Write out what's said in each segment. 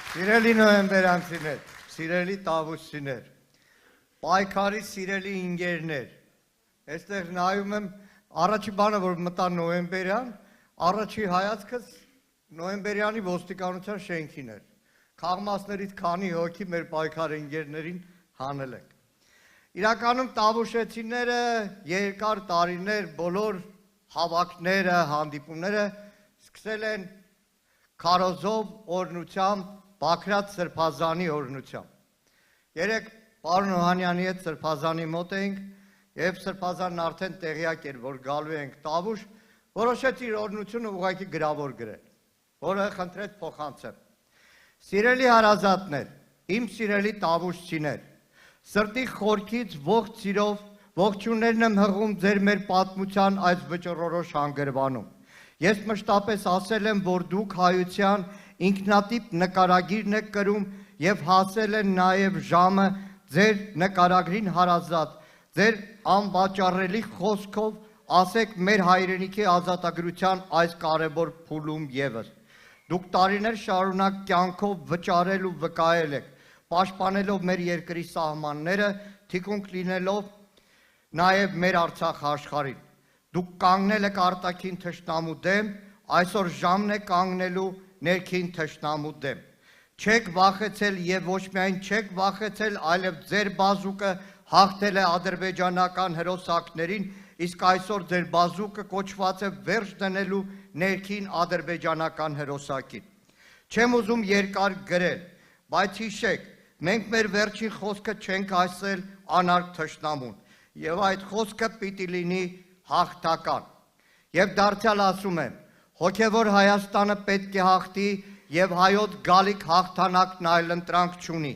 Սիրելի նոյեմբերանցիներ, սիրելի տավուշիներ, պայքարի սիրելի ինգերներ, այստեղ նայում եմ առաջի բանը, որ մտա նոյեմբերյան, առաջի հայացքս նոյեմբերյանի ոստիկանության շենքին էր, քաղմասներից քանի հոգի մեր պայքարի ինգերներին հանել ենք։ Իրականում տավուշեցիները երկար տարիներ բոլոր հավաքները, հանդիպումները սկսել են քարոզով օրհնությամբ, Բաքրատ Սրբազանի օրհնությամբ։ Երեք պարոն Օհանյանի հետ Սրբազանի մոտ էինք եւ Սրբազանն արդեն տեղյակ էր, որ գալու ենք տավուշ, որոշեց իր օրհնությունը ուղղակի գրավոր գրել, որը խնդրեց փոխանցեմ։ Սիրելի հարազատներ, իմ սիրելի տավուշցիներ, սրտի խորքից ողջ սիրով ողջուններն եմ հղում ձեր մեր պատմության այս վճռորոշ հանգրվանում։ Ես մշտապես ասել եմ, որ դուք հայության ինքնատիպ նկարագիրն եք կրում եւ հասել են նաեւ ժամը ձեր նկարագրին հարազատ, ձեր անվաճառելի խոսքով ասեք մեր հայրենիքի ազատագրության այս կարևոր փուլում եւս։ Դուք տարիներ շարունակ կյանքով վճարել ու վկայել եք, պաշտպանելով մեր երկրի սահմանները, թիկունք լինելով նաեւ մեր Արցախ աշխարհին։ Դուք կանգնել եք արտաքին թշնամու դեմ, այսօր ժամն է կանգնելու ներքին թշնամու դեմ։ Չեք վախեցել եւ ոչ միայն չեք վախեցել, այլև ձեր բազուկը հաղթել է ադրբեջանական հրոսակներին, իսկ այսօր ձեր բազուկը կոչված է վերջ դնելու ներքին ադրբեջանական հրոսակին։ Չեմ ուզում երկար գրել, բայց հիշեք, մենք մեր վերջին խոսքը չենք ասել անարգ թշնամուն, եւ այդ խոսքը պիտի լինի հաղթական։ Եվ դարձյալ ասում եմ, հոգևոր Հայաստանը պետք է հաղթի եւ հայոց գալիք հաղթանակն այլ ընտրանք չունի։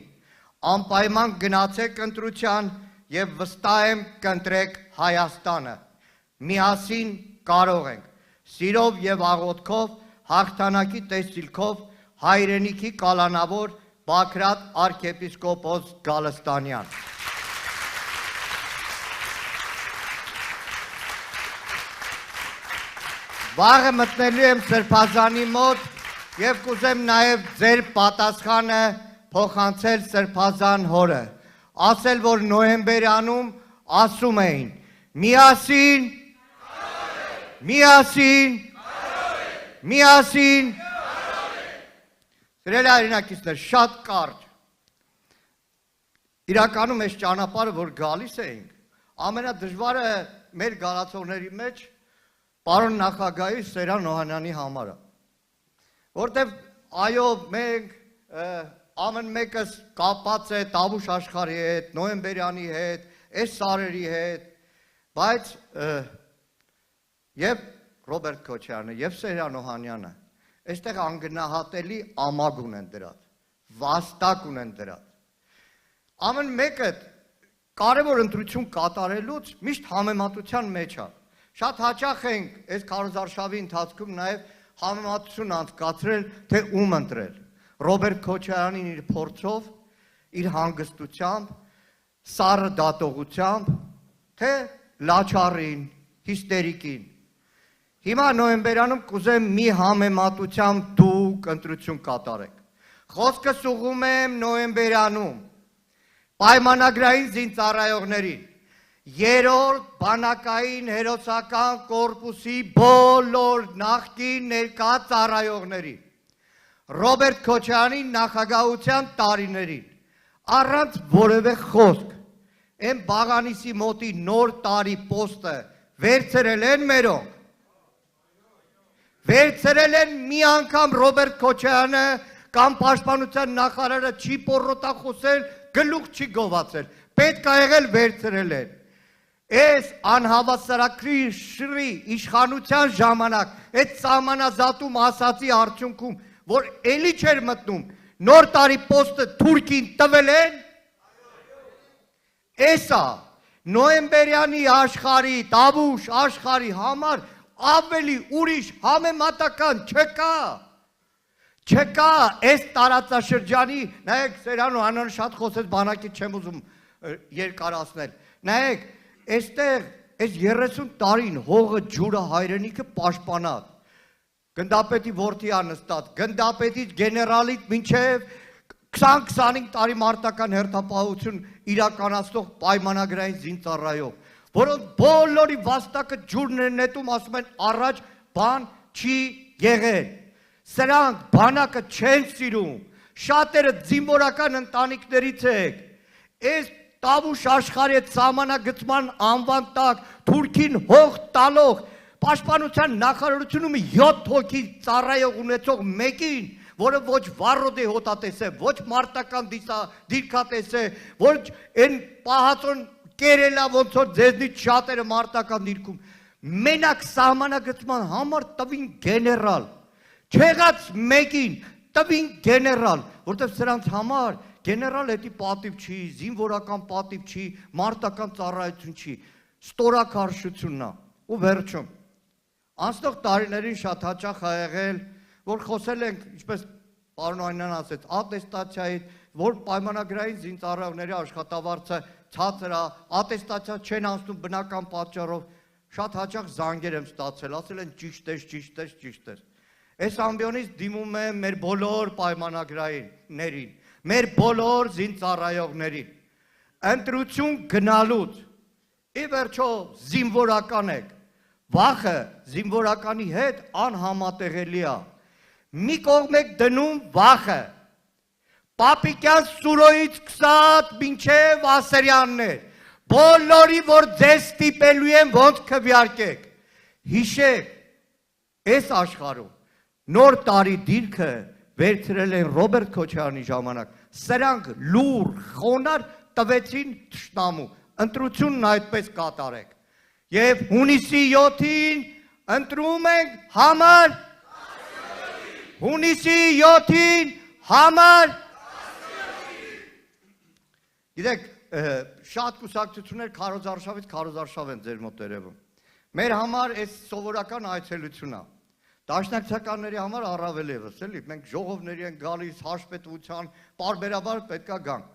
Անպայման գնացեք ընտրության եւ վստահ եմ կընտրեք Հայաստանը։ Միասին կարող ենք, սիրով եւ աղոթքով, հաղթանակի տեսիլքով հայրենիքի կալանավոր Բաքրատ arczepiskopos Գալստանյան։ Վաղը մտնելու եմ Սրբազանի մոտ եւ կուզեմ նաեւ ձեր պատասխանը փոխանցել Սրբազան հորը, ասել, որ նոյեմբերյանում ասում էին. միասին, միասին, միասին։ Սիրելի հայրենակիցներ, շատ կարճ։ Իրականում այս ճանապարհը, որ գալիս էինք, ամենադժվարը մեր գալացողների մեջ պարոն նախագահի Սերան Օհանյանի համարը, որտեվ այո, մենք ամեն մեկս կապած է տավուշ աշխարհի հետ, նոյեմբերյանի հետ, այս սարերի հետ, բայց եւ Ռոբերտ Քոչարյանը եւ Սերան Օհանյանը այստեղ անգնահատելի ամագ ունեն դրած, վաստակ ունեն դրած։ Ամեն մեկը կարևոր ընտրություն կատարելուց միշտ համեմատության մեջ է։ Շատ հաճախ ենք այս քարոզարշավի ընթացքում նաև համեմատություն անցկացրել, թե ում ընտրել։ Ռոբերտ Քոչարյանին իր փորձով, իր հանգստությամբ, սառը դատողությամբ, թե լաչառին, հիստերիկին։ Հիմա նոյեմբերյանում կուզեմ մի համեմատությամբ դուք ընտրություն կատարեք։ Խոսքս ուղղում եմ նոյեմբերյանում պայմանագրային զինծառայողներին, երրորդ բանակային հերոսական կորպուսի բոլոր նախկին ներկա ծառայողներին, Ռոբերտ Քոչարյանի նախագահության տարիներին, առանց որևէ խոսք, այն Բաղանիսի մոտի նոր տարի պոստը վերցրել են մերոնք, վերցրել են մի անգամ Ռոբերտ Քոչարյանը կամ պաշտպանության նախարարը չի պոռոտախոսել, գլուխ չի գովացել, պետք է եղել վերցրել են։ Այս անհավասարակրի շրի իշխանության ժամանակ, այդ սահմանազատում ասացի արդյունքում, որ էլի չէր մտնում, նոր տարի պոստը թուրքին տվել են, էսա նոյեմբերյանի աշխարհի, տավուշ աշխարհի համար ավելի ուրիշ համեմատական չկա, այս տարածաշրջանի, նայեք Սերան Օհանյանը շատ խոսեց, բանակից չեմ ուզում երկարացնել, նայեք, այստեղ այս 30 տարին հողը ջուրը հայրենիքը պաշտպանած, գնդապետի որդի անստատ, գնդապետից գեներալից մինչև 20-25 տարի մարտական հերթապահություն իրականացնող պայմանագրային զինծառայող, որոնց բոլորի վաստակը ջուրն են նետում, ասում են առաջ բան չի եղել։ Սրանք բանակը չեն սիրում, շատերը զինվորական ընտանիքներից եք, այս Տավուշ աշխարհի հետ սահմանագծման անվան տակ Թուրքին հող տալող պաշտպանության նախարարությունում 7 հոգի ծառայող ունեցող մեկին, որը ոչ վառոդ է հոտատես է, ոչ մարտական դիրքատես է, ոչ այն պահածոն կերելա ոնց որ ձեզնից շատերը մարտական դիրքում, մենակ սահմանագծման համար տվին գեներալ, չեղած մեկին տվին գեներալ, որտեղ սրանց համար գեներալ հետի պատիվ չի, զինվորական պատիվ չի, մարտական ծառայություն չի, ստորակարշությունն է, ու վերջում, անցնող տարիներին շատ հաճախ ա եղել, որ խոսել ենք, ինչպես պարոն Օհանյանն ասեց, ատեստացիայից, որ պայմանագրային զինծառայողների աշխատավարձը ցածր է, ատեստացիա չեն անցնում բնական պատճառով, շատ հաճախ զանգեր եմ ստացել, ասել են ճիշտ է։ Այս ամբիոնից դիմում եմ մեր բոլոր պայմանագրայիններին, մեր բոլոր զինծառայողներին, ընտրություն գնալուց, ի վերջո զինվորական եք, վախը զինվորականի հետ անհամատեղելի է, մի կողմ եք դնում վախը, Պապիկյան Սուրոյից սկսած մինչև Ասերյաններ, բոլորի որ ձեզ ստիպելու են ոնց քվեարկեք, հիշեք, այս աշխարհում նոր տարի դիրքը վերցրել են Ռոբերտ Քոչարյանի ժամանակ, սրանք լուր, խոնար տվեցին թշնամու, ընտրությունն այդպես կատարեք, և հունիսի 7-ին ընտրում ենք համար, հունիսի 7-ին համար, գիտեք, շատ կուսակցություններ քարոզարշավից քարոզարշավ են ձեր մոտ երևում, մեր համար այս սովորական այցելությունն է, դաշնակցականների համար առավել ևս, էլի, մենք ժողովների են գալիս, հաշվետվության, պարբերաբար պետք է գանք։